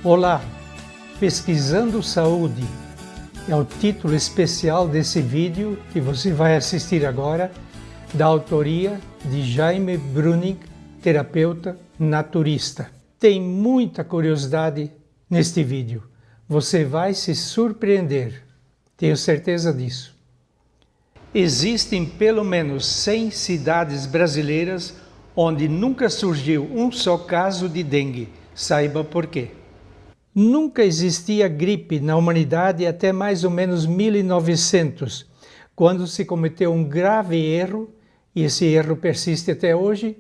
Olá, Pesquisando Saúde é o título especial desse vídeo que você vai assistir agora, da autoria de Jaime Bruning, terapeuta naturista. Tem muita curiosidade neste vídeo, você vai se surpreender, tenho certeza disso. Existem pelo menos 100 cidades brasileiras onde nunca surgiu um só caso de dengue, saiba por quê. Nunca existia gripe na humanidade até mais ou menos 1900, quando se cometeu um grave erro, e esse erro persiste até hoje,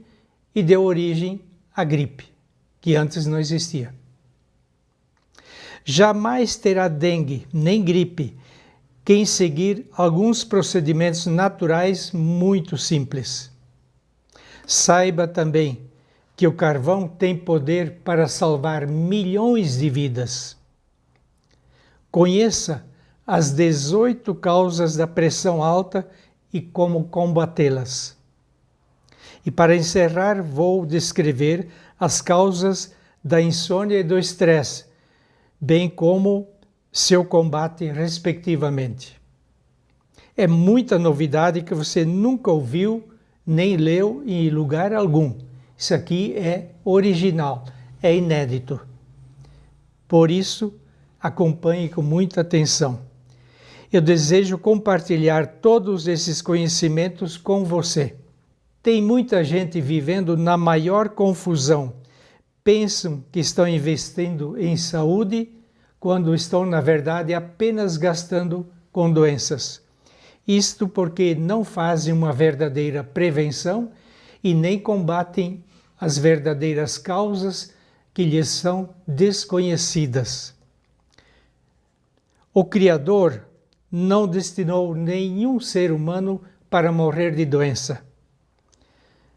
e deu origem à gripe, que antes não existia. Jamais terá dengue nem gripe quem seguir alguns procedimentos naturais muito simples. Saiba também que o carvão tem poder para salvar milhões de vidas. Conheça as 18 causas da pressão alta e como combatê-las. E para encerrar, vou descrever as causas da insônia e do estresse, bem como seu combate, respectivamente. É muita novidade que você nunca ouviu nem leu em lugar algum. Isso aqui é original, é inédito. Por isso, acompanhe com muita atenção. Eu desejo compartilhar todos esses conhecimentos com você. Tem muita gente vivendo na maior confusão. Pensam que estão investindo em saúde, quando estão, na verdade, apenas gastando com doenças. Isto porque não fazem uma verdadeira prevenção e nem combatem as verdadeiras causas que lhes são desconhecidas. O Criador não destinou nenhum ser humano para morrer de doença,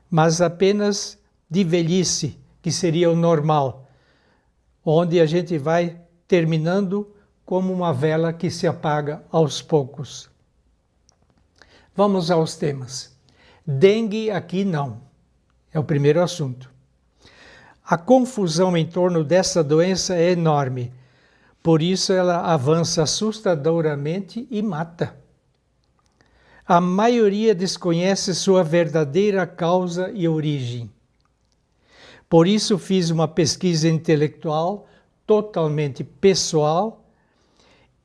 mas apenas de velhice, que seria o normal, onde a gente vai terminando como uma vela que se apaga aos poucos. Vamos aos temas. Dengue aqui não. É o primeiro assunto. A confusão em torno dessa doença é enorme. Por isso ela avança assustadoramente e mata. A maioria desconhece sua verdadeira causa e origem. Por isso fiz uma pesquisa intelectual totalmente pessoal,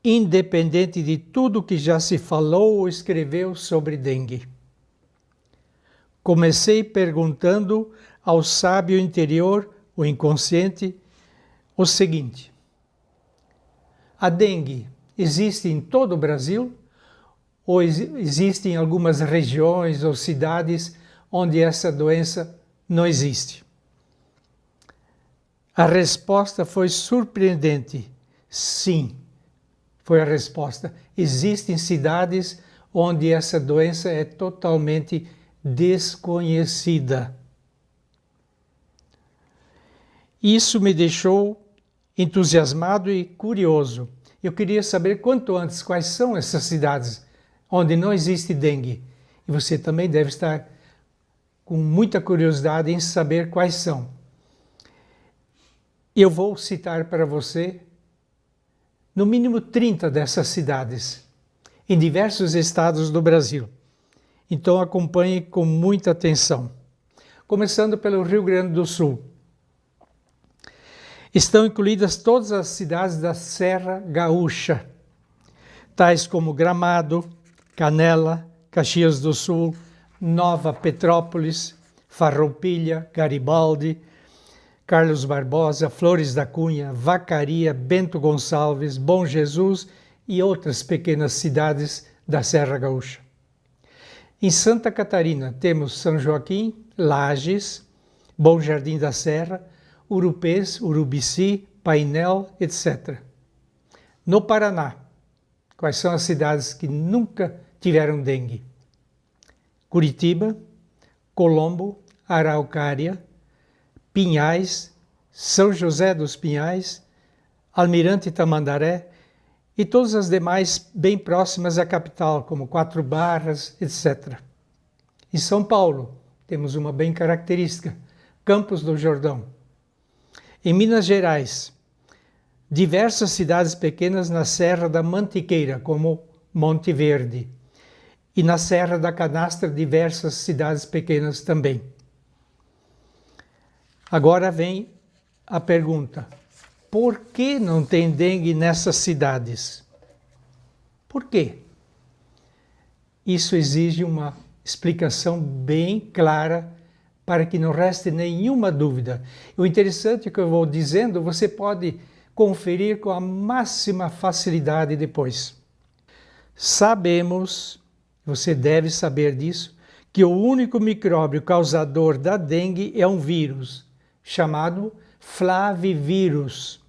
independente de tudo que já se falou ou escreveu sobre dengue. Comecei perguntando ao sábio interior, o inconsciente, o seguinte: a dengue existe em todo o Brasil ou existe em algumas regiões ou cidades onde essa doença não existe? A resposta foi surpreendente. Sim, foi a resposta. Existem cidades onde essa doença é totalmente desconhecida. Isso me deixou entusiasmado e curioso. Eu queria saber quanto antes quais são essas cidades onde não existe dengue. E você também deve estar com muita curiosidade em saber quais são. Eu vou citar para você no mínimo 30 dessas cidades, em diversos estados do Brasil. Então acompanhe com muita atenção. Começando pelo Rio Grande do Sul. Estão incluídas todas as cidades da Serra Gaúcha, tais como Gramado, Canela, Caxias do Sul, Nova Petrópolis, Farroupilha, Garibaldi, Carlos Barbosa, Flores da Cunha, Vacaria, Bento Gonçalves, Bom Jesus e outras pequenas cidades da Serra Gaúcha. Em Santa Catarina temos São Joaquim, Lages, Bom Jardim da Serra, Urupês, Urubici, Painel, etc. No Paraná, quais são as cidades que nunca tiveram dengue? Curitiba, Colombo, Araucária, Pinhais, São José dos Pinhais, Almirante Tamandaré e todas as demais bem próximas à capital, como Quatro Barras, etc. Em São Paulo, temos uma bem característica, Campos do Jordão. Em Minas Gerais, diversas cidades pequenas na Serra da Mantiqueira, como Monte Verde, e na Serra da Canastra diversas cidades pequenas também. Agora vem a pergunta: por que não tem dengue nessas cidades? Por quê? Isso exige uma explicação bem clara para que não reste nenhuma dúvida. O interessante é que eu vou dizendo, você pode conferir com a máxima facilidade depois. Sabemos, você deve saber disso, que o único micróbio causador da dengue é um vírus, chamado flavivírus,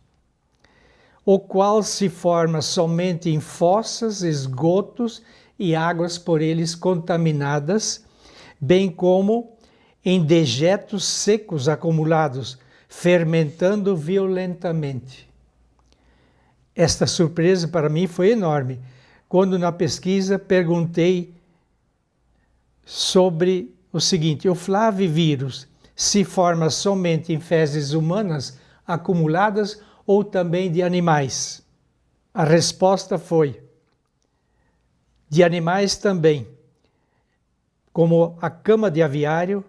o qual se forma somente em fossas, esgotos e águas por eles contaminadas, bem como em dejetos secos acumulados, fermentando violentamente. Esta surpresa para mim foi enorme, quando na pesquisa perguntei sobre o seguinte: o flavivírus se forma somente em fezes humanas acumuladas ou também de animais? A resposta foi: de animais também, como a cama de aviário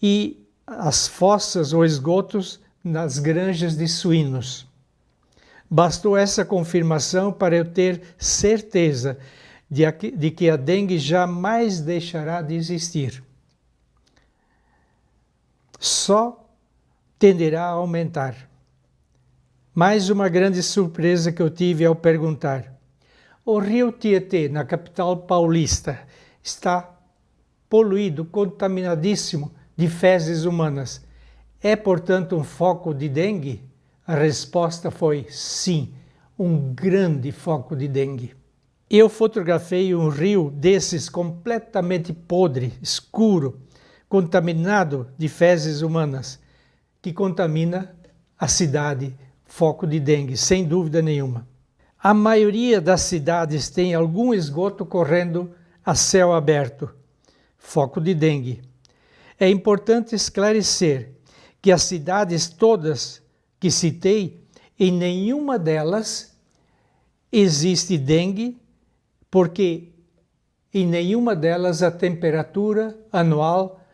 e as fossas ou esgotos nas granjas de suínos. Bastou essa confirmação para eu ter certeza de que a dengue jamais deixará de existir. Só tenderá a aumentar. Mais uma grande surpresa que eu tive ao perguntar: o rio Tietê, na capital paulista, está poluído, contaminadíssimo de fezes humanas. É, portanto, um foco de dengue? A resposta foi sim, um grande foco de dengue. Eu fotografei um rio desses completamente podre, escuro, contaminado de fezes humanas, que contamina a cidade, foco de dengue, sem dúvida nenhuma. A maioria das cidades tem algum esgoto correndo a céu aberto, foco de dengue. É importante esclarecer que as cidades todas que citei, em nenhuma delas existe dengue, porque em nenhuma delas a temperatura anual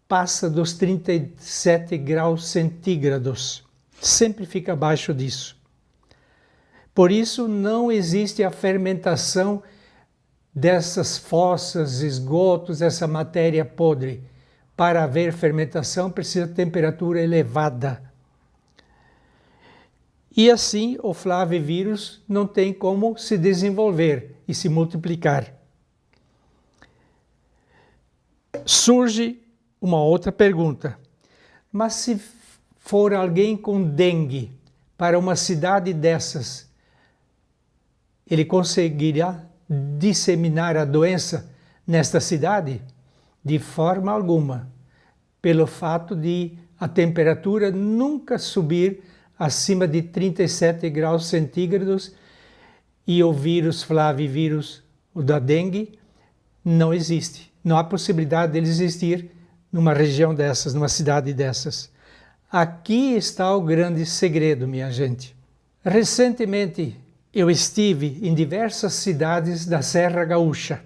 passa dos 37 graus centígrados. Sempre fica abaixo disso. Por isso não existe a fermentação dessas fossas, esgotos, essa matéria podre. Para haver fermentação precisa de temperatura elevada. E assim o flavivírus não tem como se desenvolver e se multiplicar. Surge uma outra pergunta: mas se for alguém com dengue para uma cidade dessas, ele conseguirá disseminar a doença nesta cidade? De forma alguma, pelo fato de a temperatura nunca subir acima de 37 graus centígrados e o vírus flavivírus, o da dengue, não existe. Não há possibilidade dele existir numa região dessas, numa cidade dessas. Aqui está o grande segredo, minha gente. Recentemente, eu estive em diversas cidades da Serra Gaúcha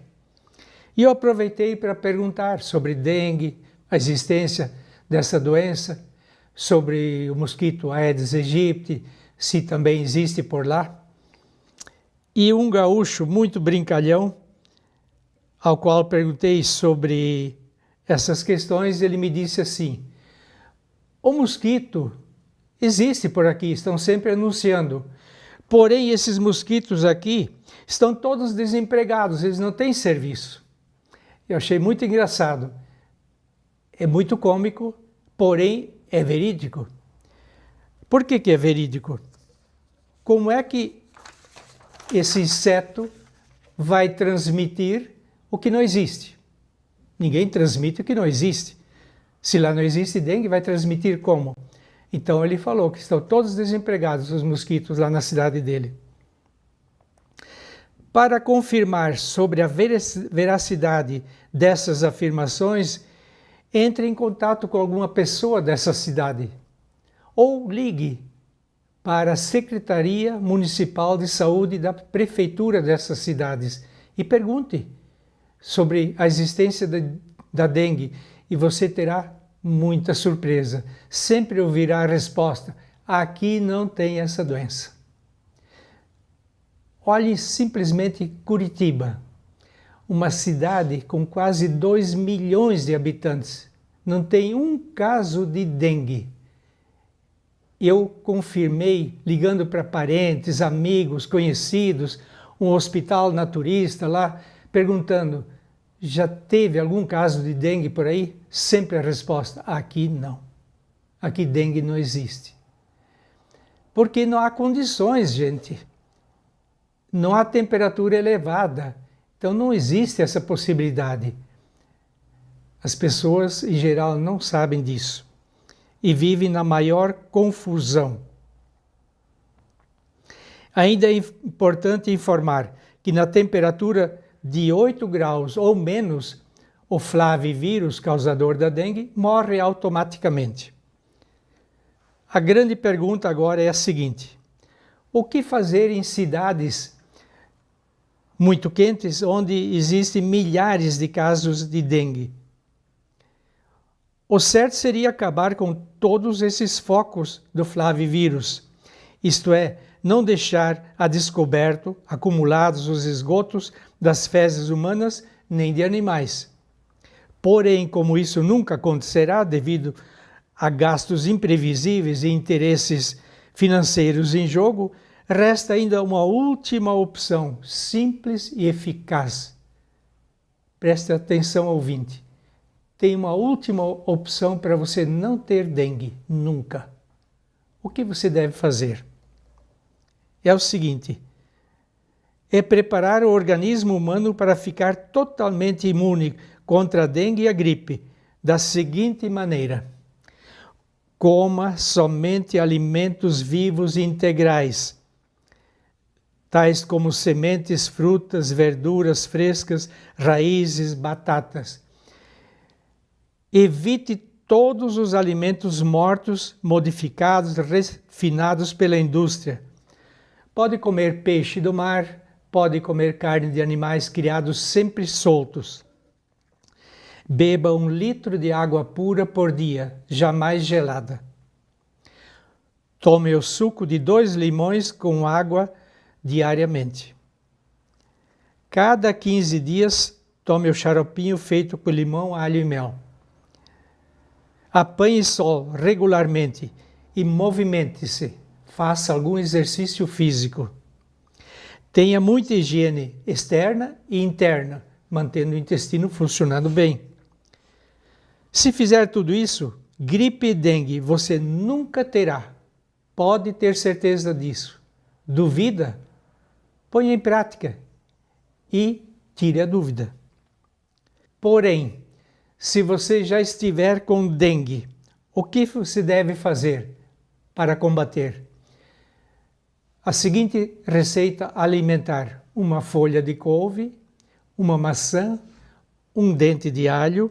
e eu aproveitei para perguntar sobre dengue, a existência dessa doença, sobre o mosquito Aedes aegypti, se também existe por lá. E um gaúcho muito brincalhão, ao qual perguntei sobre essas questões, ele me disse assim: o mosquito existe por aqui, estão sempre anunciando. Porém, esses mosquitos aqui estão todos desempregados, eles não têm serviço. Eu achei muito engraçado. É muito cômico, porém é verídico. Por que é verídico? Como é que esse inseto vai transmitir o que não existe? Ninguém transmite o que não existe. Se lá não existe dengue, vai transmitir como? Então ele falou que estão todos desempregados os mosquitos lá na cidade dele. Para confirmar sobre a veracidade dessas afirmações, entre em contato com alguma pessoa dessa cidade ou ligue para a Secretaria Municipal de Saúde da Prefeitura dessas cidades e pergunte sobre a existência da dengue e você terá muita surpresa. Sempre ouvirá a resposta: aqui não tem essa doença. Olhe simplesmente Curitiba, uma cidade com quase 2 milhões de habitantes. Não tem um caso de dengue. Eu confirmei, ligando para parentes, amigos, conhecidos, um hospital naturista lá, perguntando: já teve algum caso de dengue por aí? Sempre a resposta: aqui não. Aqui dengue não existe. Porque não há condições, gente. Não há temperatura elevada. Então não existe essa possibilidade. As pessoas, em geral, não sabem disso e vivem na maior confusão. Ainda é importante informar que na temperatura de 8 graus ou menos, o flavivírus, causador da dengue, morre automaticamente. A grande pergunta agora é a seguinte: o que fazer em cidades muito quentes, onde existem milhares de casos de dengue? O certo seria acabar com todos esses focos do flavivírus, isto é, não deixar a descoberto acumulados os esgotos das fezes humanas nem de animais. Porém, como isso nunca acontecerá devido a gastos imprevisíveis e interesses financeiros em jogo, resta ainda uma última opção, simples e eficaz. Preste atenção, ouvinte. Tem uma última opção para você não ter dengue, nunca. O que você deve fazer? É o seguinte: é preparar o organismo humano para ficar totalmente imune contra a dengue e a gripe, da seguinte maneira: coma somente alimentos vivos e integrais, tais como sementes, frutas, verduras frescas, raízes, batatas. Evite todos os alimentos mortos, modificados, refinados pela indústria. Pode comer peixe do mar, pode comer carne de animais criados sempre soltos. Beba 1 litro de água pura por dia, jamais gelada. Tome o suco de 2 limões com água diariamente. Cada 15 dias, tome o xaropinho feito com limão, alho e mel. Apanhe sol regularmente e movimente-se. Faça algum exercício físico. Tenha muita higiene externa e interna, mantendo o intestino funcionando bem. Se fizer tudo isso, gripe e dengue você nunca terá. Pode ter certeza disso. Duvida? Ponha em prática e tire a dúvida. Porém, se você já estiver com dengue, o que você deve fazer para combater? A seguinte receita alimentar: uma folha de couve, uma maçã, um dente de alho,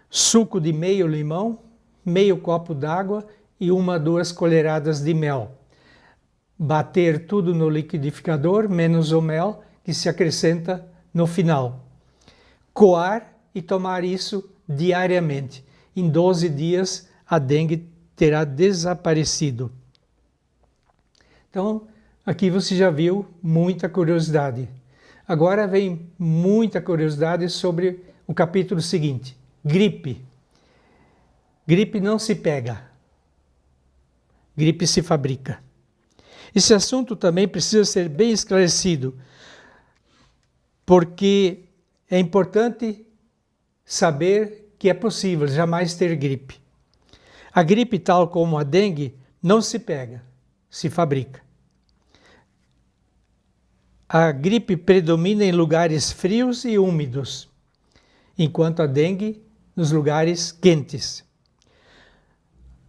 suco de meio limão, meio copo d'água e 1 a 2 colheradas de mel. Bater tudo no liquidificador, menos o mel, que se acrescenta no final. Coar e tomar isso diariamente. Em 12 dias, a dengue terá desaparecido. Então, aqui você já viu muita curiosidade. Agora vem muita curiosidade sobre o capítulo seguinte: gripe. Gripe não se pega. Gripe se fabrica. Esse assunto também precisa ser bem esclarecido, porque é importante saber que é possível jamais ter gripe. A gripe, tal como a dengue, não se pega, se fabrica. A gripe predomina em lugares frios e úmidos, enquanto a dengue nos lugares quentes.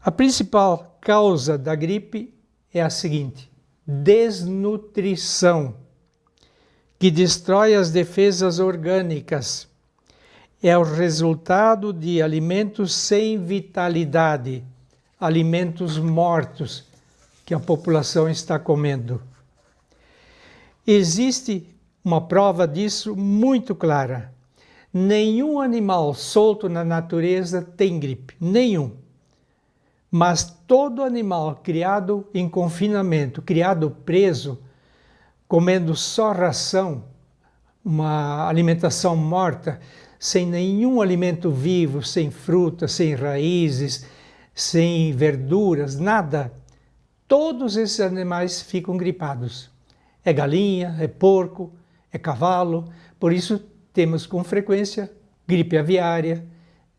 A principal causa da gripe é a seguinte: desnutrição, que destrói as defesas orgânicas. É o resultado de alimentos sem vitalidade, alimentos mortos, que a população está comendo. Existe uma prova disso muito clara. Nenhum animal solto na natureza tem gripe, nenhum. Mas todo animal criado em confinamento, criado preso, comendo só ração, uma alimentação morta, sem nenhum alimento vivo, sem frutas, sem raízes, sem verduras, nada, todos esses animais ficam gripados. É galinha, é porco, é cavalo, por isso temos com frequência gripe aviária,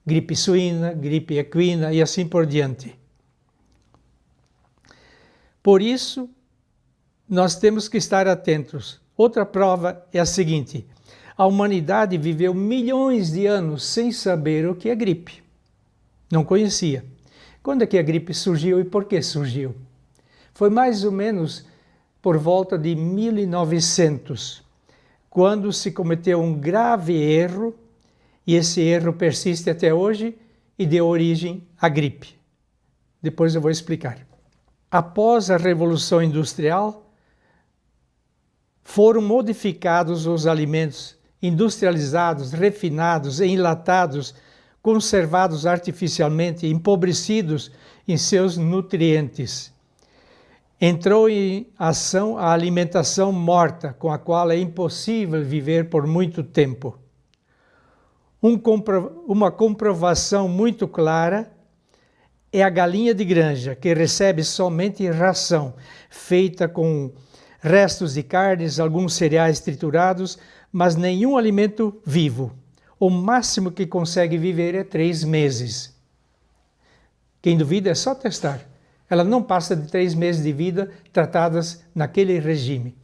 gripe suína, gripe equina e assim por diante. Por isso, nós temos que estar atentos. Outra prova é a seguinte: a humanidade viveu milhões de anos sem saber o que é gripe. Não conhecia. Quando é que a gripe surgiu e por que surgiu? Foi mais ou menos por volta de 1900, quando se cometeu um grave erro, e esse erro persiste até hoje e deu origem à gripe. Depois eu vou explicar. Após a Revolução Industrial, foram modificados os alimentos industrializados, refinados, enlatados, conservados artificialmente, empobrecidos em seus nutrientes. Entrou em ação a alimentação morta, com a qual é impossível viver por muito tempo. Uma comprovação muito clara é a galinha de granja, que recebe somente ração, feita com restos de carnes, alguns cereais triturados, mas nenhum alimento vivo. O máximo que consegue viver é 3 meses. Quem duvida é só testar. Ela não passa de 3 meses de vida tratadas naquele regime,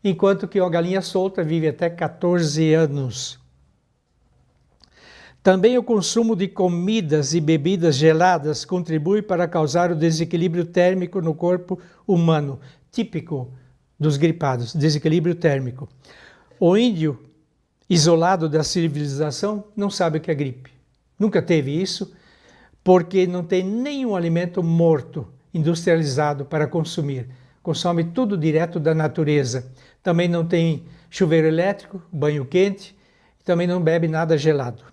enquanto que uma galinha solta vive até 14 anos. Também o consumo de comidas e bebidas geladas contribui para causar o desequilíbrio térmico no corpo humano, típico dos gripados, desequilíbrio térmico. O índio, isolado da civilização, não sabe o que é gripe. Nunca teve isso, porque não tem nenhum alimento morto, industrializado para consumir. Consome tudo direto da natureza. Também não tem chuveiro elétrico, banho quente, também não bebe nada gelado.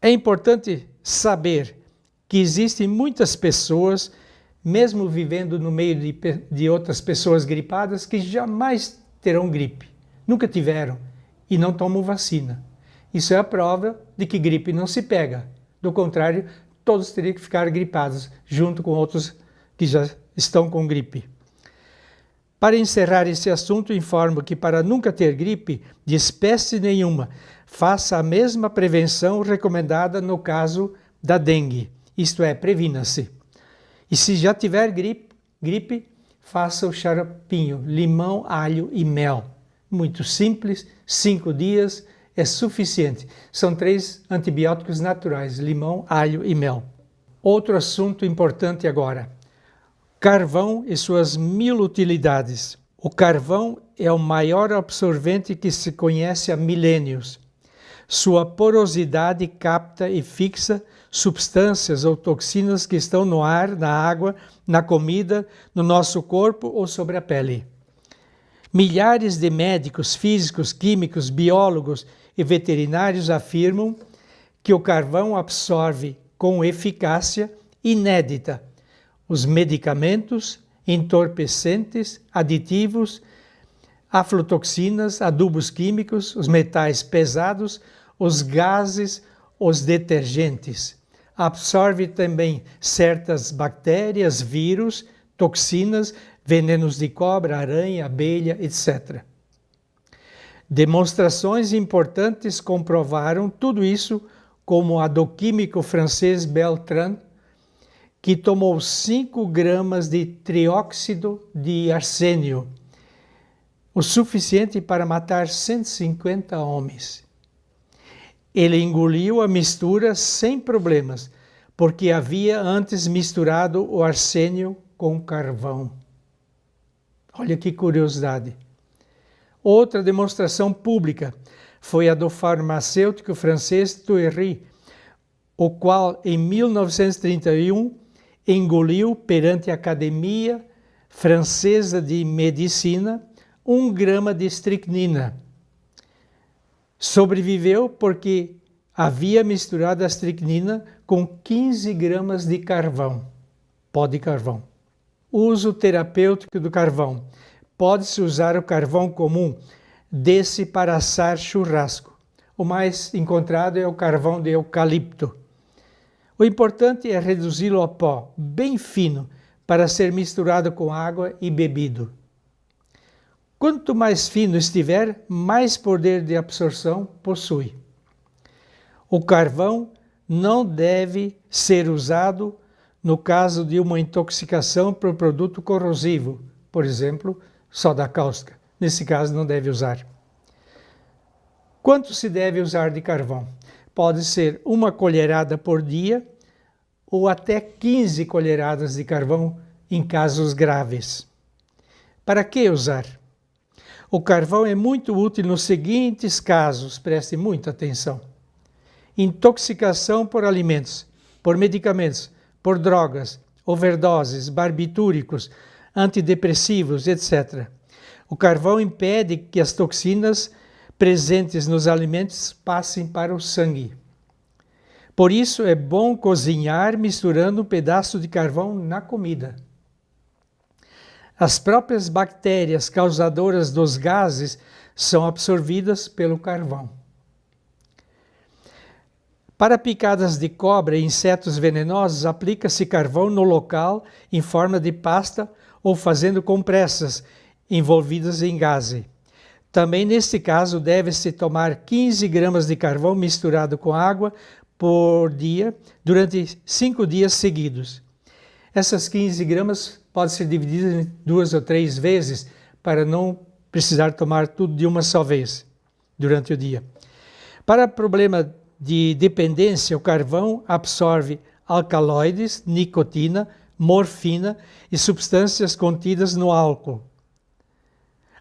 É importante saber que existem muitas pessoas, mesmo vivendo no meio de outras pessoas gripadas, que jamais terão gripe. Nunca tiveram e não tomam vacina. Isso é a prova de que gripe não se pega. Do contrário, todos teriam que ficar gripados, junto com outros que já estão com gripe. Para encerrar esse assunto, informo que para nunca ter gripe de espécie nenhuma, faça a mesma prevenção recomendada no caso da dengue, isto é, previna-se. E se já tiver gripe, faça o xaropinho, limão, alho e mel. Muito simples, 5 dias é suficiente. São 3 antibióticos naturais, limão, alho e mel. Outro assunto importante agora, carvão e suas 1000 utilidades. O carvão é o maior absorvente que se conhece há milênios. Sua porosidade capta e fixa substâncias ou toxinas que estão no ar, na água, na comida, no nosso corpo ou sobre a pele. Milhares de médicos, físicos, químicos, biólogos e veterinários afirmam que o carvão absorve com eficácia inédita os medicamentos, entorpecentes, aditivos, aflatoxinas, adubos químicos, os metais pesados, os gases, os detergentes. Absorve também certas bactérias, vírus, toxinas, venenos de cobra, aranha, abelha, etc. Demonstrações importantes comprovaram tudo isso, como a do químico francês Beltran, que tomou 5 gramas de trióxido de arsênio, o suficiente para matar 150 homens. Ele engoliu a mistura sem problemas, porque havia antes misturado o arsênio com carvão. Olha que curiosidade. Outra demonstração pública foi a do farmacêutico francês Thury, o qual, em 1931, engoliu perante a Academia Francesa de Medicina 1 grama de estricnina. Sobreviveu porque havia misturado a estricnina com 15 gramas de carvão, pó de carvão. Uso terapêutico do carvão. Pode-se usar o carvão comum, desse para assar churrasco. O mais encontrado é o carvão de eucalipto. O importante é reduzi-lo a pó, bem fino, para ser misturado com água e bebido. Quanto mais fino estiver, mais poder de absorção possui. O carvão não deve ser usado no caso de uma intoxicação por produto corrosivo, por exemplo, soda cáustica. Nesse caso, não deve usar. Quanto se deve usar de carvão? Pode ser 1 colherada por dia ou até 15 colheradas de carvão em casos graves. Para que usar? O carvão é muito útil nos seguintes casos, preste muita atenção. Intoxicação por alimentos, por medicamentos, por drogas, overdoses, barbitúricos, antidepressivos, etc. O carvão impede que as toxinas presentes nos alimentos passem para o sangue. Por isso é bom cozinhar misturando um pedaço de carvão na comida. As próprias bactérias causadoras dos gases são absorvidas pelo carvão. Para picadas de cobra e insetos venenosos, aplica-se carvão no local em forma de pasta ou fazendo compressas envolvidas em gaze. Também neste caso deve-se tomar 15 gramas de carvão misturado com água por dia durante 5 dias seguidos. Essas 15 gramas podem ser divididas em 2 ou 3 vezes para não precisar tomar tudo de uma só vez durante o dia. Para problema de dependência, o carvão absorve alcaloides, nicotina, morfina e substâncias contidas no álcool.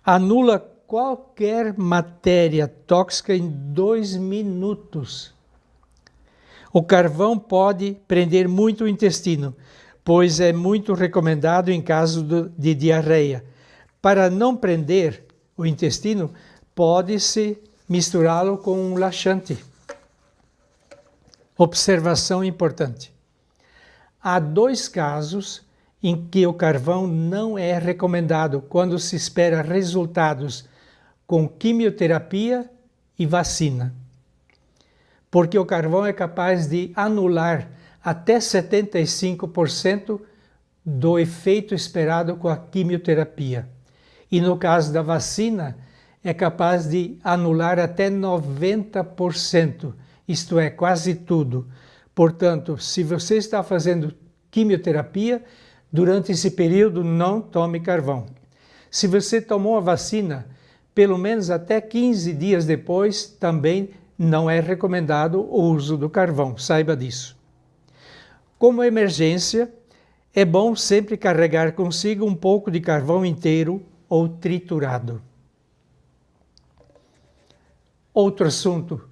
Anula qualquer matéria tóxica em 2 minutos. O carvão pode prender muito o intestino, pois é muito recomendado em caso de diarreia. Para não prender o intestino, pode-se misturá-lo com um laxante. Observação importante. Há 2 casos em que o carvão não é recomendado quando se espera resultados com quimioterapia e vacina. Porque o carvão é capaz de anular até 75% do efeito esperado com a quimioterapia. E no caso da vacina, é capaz de anular até 90%, isto é, quase tudo. Portanto, se você está fazendo quimioterapia, durante esse período não tome carvão. Se você tomou a vacina, pelo menos até 15 dias depois, também não é recomendado o uso do carvão, saiba disso. Como emergência, é bom sempre carregar consigo um pouco de carvão inteiro ou triturado. Outro assunto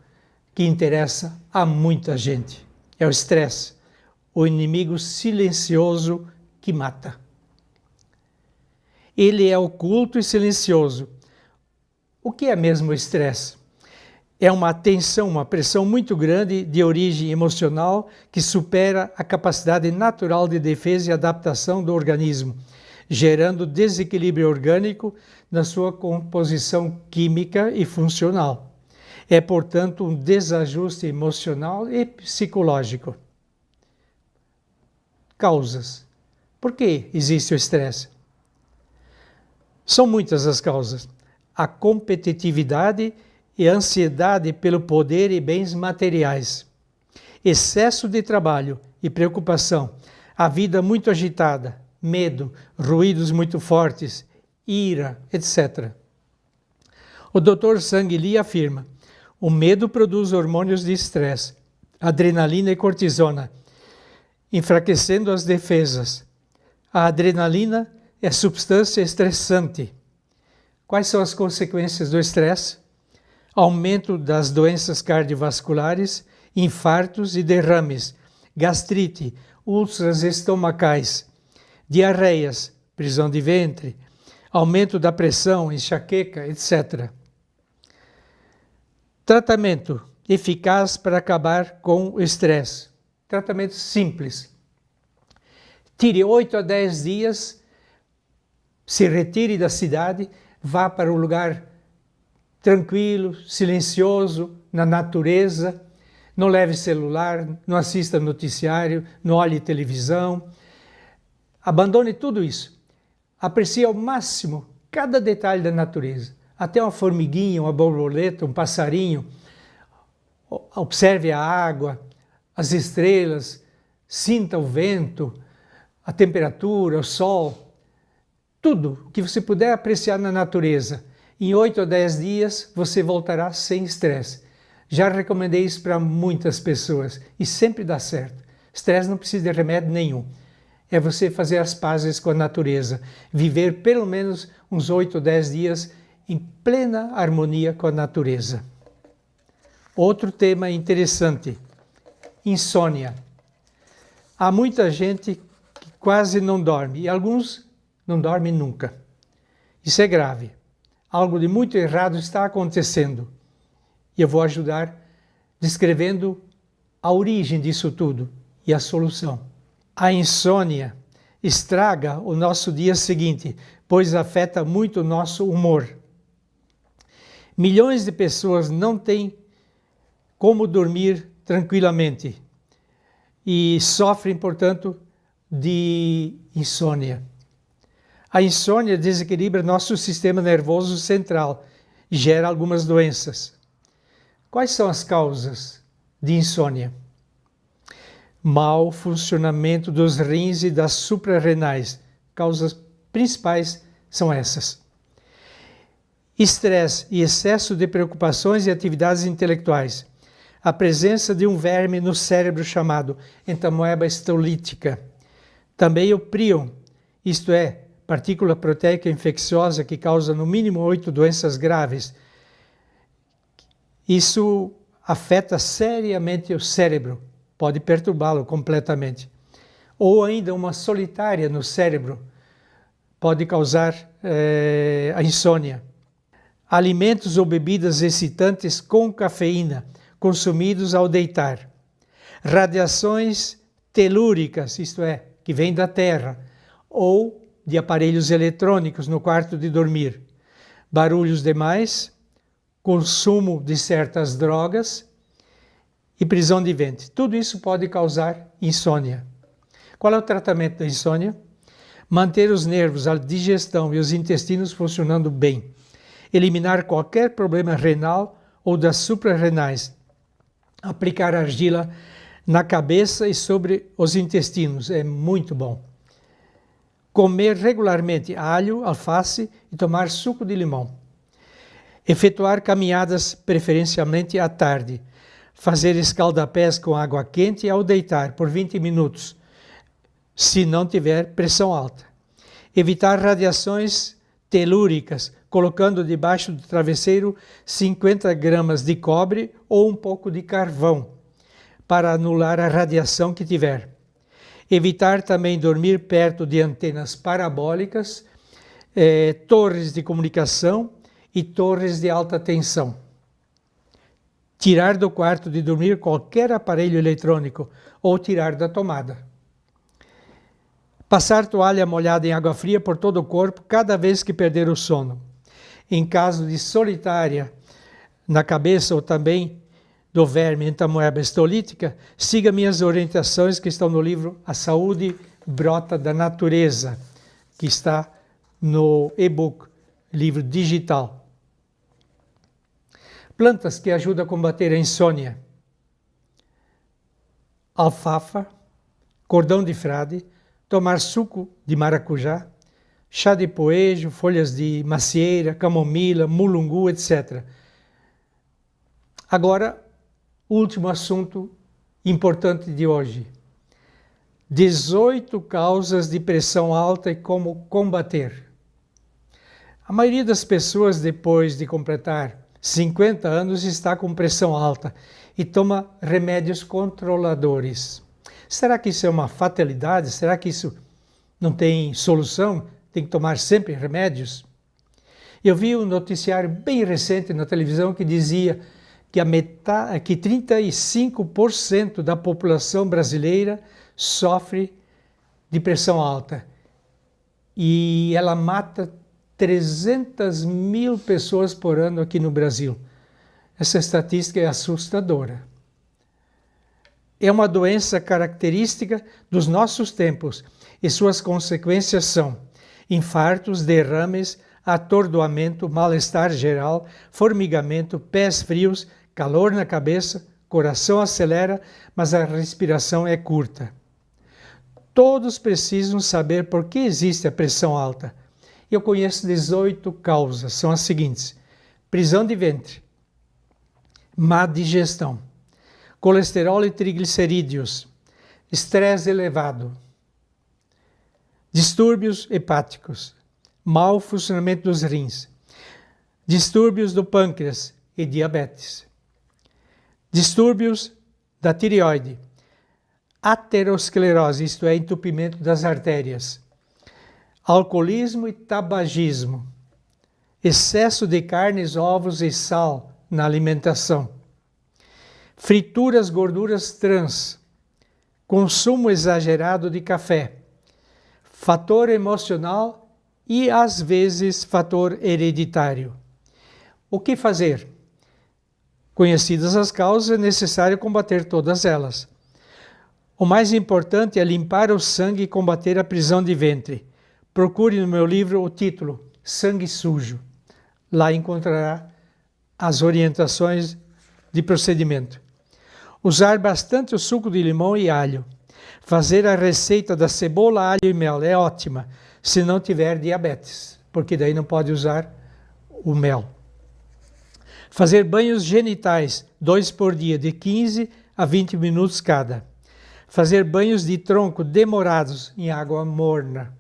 que interessa a muita gente é o estresse, o inimigo silencioso que mata. Ele é oculto e silencioso. O que é mesmo o estresse? É uma tensão, uma pressão muito grande de origem emocional que supera a capacidade natural de defesa e adaptação do organismo, gerando desequilíbrio orgânico na sua composição química e funcional. É, portanto, um desajuste emocional e psicológico. Causas. Por que existe o estresse? São muitas as causas. A competitividade e a ansiedade pelo poder e bens materiais. Excesso de trabalho e preocupação. A vida muito agitada. Medo, ruídos muito fortes, ira, etc. O Dr. Sang Lee afirma: o medo produz hormônios de estresse, adrenalina e cortisona, enfraquecendo as defesas. A adrenalina é substância estressante. Quais são as consequências do estresse? Aumento das doenças cardiovasculares, infartos e derrames, gastrite, úlceras estomacais, diarreias, prisão de ventre, aumento da pressão, enxaqueca, etc. Tratamento eficaz para acabar com o estresse. Tratamento simples. Tire 8 a 10 dias, se retire da cidade, vá para um lugar tranquilo, silencioso, na natureza, não leve celular, não assista noticiário, não olhe televisão. Abandone tudo isso. Aprecie ao máximo cada detalhe da natureza. Até uma formiguinha, uma borboleta, um passarinho. Observe a água, as estrelas, sinta o vento, a temperatura, o sol. Tudo que você puder apreciar na natureza. Em 8 ou 10 dias você voltará sem estresse. Já recomendei isso para muitas pessoas e sempre dá certo. Estresse não precisa de remédio nenhum. É você fazer as pazes com a natureza. Viver pelo menos uns 8 ou 10 dias em plena harmonia com a natureza. Outro tema interessante, insônia. Há muita gente que quase não dorme e alguns não dormem nunca. Isso é grave. Algo de muito errado está acontecendo. E eu vou ajudar descrevendo a origem disso tudo e a solução. A insônia estraga o nosso dia seguinte, pois afeta muito o nosso humor. Milhões de pessoas não têm como dormir tranquilamente e sofrem, portanto, de insônia. A insônia desequilibra nosso sistema nervoso central e gera algumas doenças. Quais são as causas de insônia? Mau funcionamento dos rins e das suprarrenais. Causas principais são essas. Estresse e excesso de preocupações e atividades intelectuais. A presença de um verme no cérebro chamado entamoeba estolítica. Também o prion, isto é, partícula proteica infecciosa que causa no mínimo 8 doenças graves. Isso afeta seriamente o cérebro, pode perturbá-lo completamente. Ou ainda uma solitária no cérebro pode causar a insônia. Alimentos ou bebidas excitantes com cafeína, consumidos ao deitar. Radiações telúricas, isto é, que vêm da Terra, ou de aparelhos eletrônicos no quarto de dormir. Barulhos demais, consumo de certas drogas e prisão de ventre. Tudo isso pode causar insônia. Qual é o tratamento da insônia? Manter os nervos, a digestão e os intestinos funcionando bem. Eliminar qualquer problema renal ou das suprarrenais. Aplicar argila na cabeça e sobre os intestinos. É muito bom. Comer regularmente alho, alface e tomar suco de limão. Efetuar caminhadas preferencialmente à tarde. Fazer escaldapés com água quente ao deitar por 20 minutos, se não tiver pressão alta. Evitar radiações telúricas, colocando debaixo do travesseiro 50 gramas de cobre ou um pouco de carvão, para anular a radiação que tiver. Evitar também dormir perto de antenas parabólicas, torres de comunicação e torres de alta tensão. Tirar do quarto de dormir qualquer aparelho eletrônico ou tirar da tomada. Passar toalha molhada em água fria por todo o corpo cada vez que perder o sono. Em caso de solitária na cabeça ou também do verme entamoeba estolítica, siga minhas orientações que estão no livro A Saúde Brota da Natureza, que está no e-book, livro digital. Plantas que ajudam a combater a insônia. Alfafa, cordão de frade, tomar suco de maracujá, chá de poejo, folhas de macieira, camomila, mulungu, etc. Agora, o último assunto importante de hoje. 18 causas de pressão alta e como combater. A maioria das pessoas, depois de completar 50 anos, está com pressão alta e toma remédios controladores. Será que isso é uma fatalidade? Será que isso não tem solução? Tem que tomar sempre remédios? Eu vi um noticiário bem recente na televisão que dizia que 35% da população brasileira sofre de pressão alta. E ela mata 300 mil pessoas por ano aqui no Brasil. Essa estatística é assustadora. É uma doença característica dos nossos tempos e suas consequências são infartos, derrames, atordoamento, mal-estar geral, formigamento, pés frios, calor na cabeça, coração acelera, mas a respiração é curta. Todos precisam saber por que existe a pressão alta. Eu conheço 18 causas, são as seguintes: prisão de ventre, má digestão, colesterol e triglicerídeos, estresse elevado, distúrbios hepáticos, mau funcionamento dos rins, distúrbios do pâncreas e diabetes, distúrbios da tireoide, aterosclerose, isto é, entupimento das artérias, alcoolismo e tabagismo, excesso de carnes, ovos e sal na alimentação, frituras, gorduras trans, consumo exagerado de café, fator emocional e, às vezes, fator hereditário. O que fazer? Conhecidas as causas, é necessário combater todas elas. O mais importante é limpar o sangue e combater a prisão de ventre. Procure no meu livro o título Sangue Sujo. Lá encontrará as orientações de procedimento. Usar bastante o suco de limão e alho. Fazer a receita da cebola, alho e mel é ótima, se não tiver diabetes, porque daí não pode usar o mel. Fazer banhos genitais, 2 por dia, de 15 a 20 minutos cada. Fazer banhos de tronco demorados em água morna.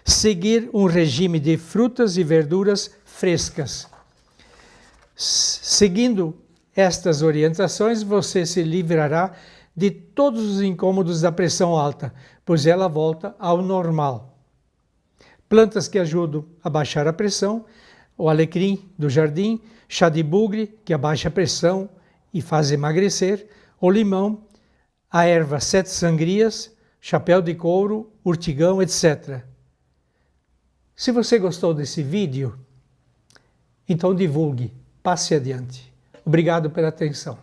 Seguir um regime de frutas e verduras frescas. Seguindo estas orientações, você se livrará de todos os incômodos da pressão alta, pois ela volta ao normal. Plantas que ajudam a baixar a pressão: o alecrim do jardim, chá de bugre, que abaixa a pressão e faz emagrecer, o limão, a erva 7 sangrias, chapéu de couro, urtigão, etc. Se você gostou desse vídeo, então divulgue, passe adiante. Obrigado pela atenção.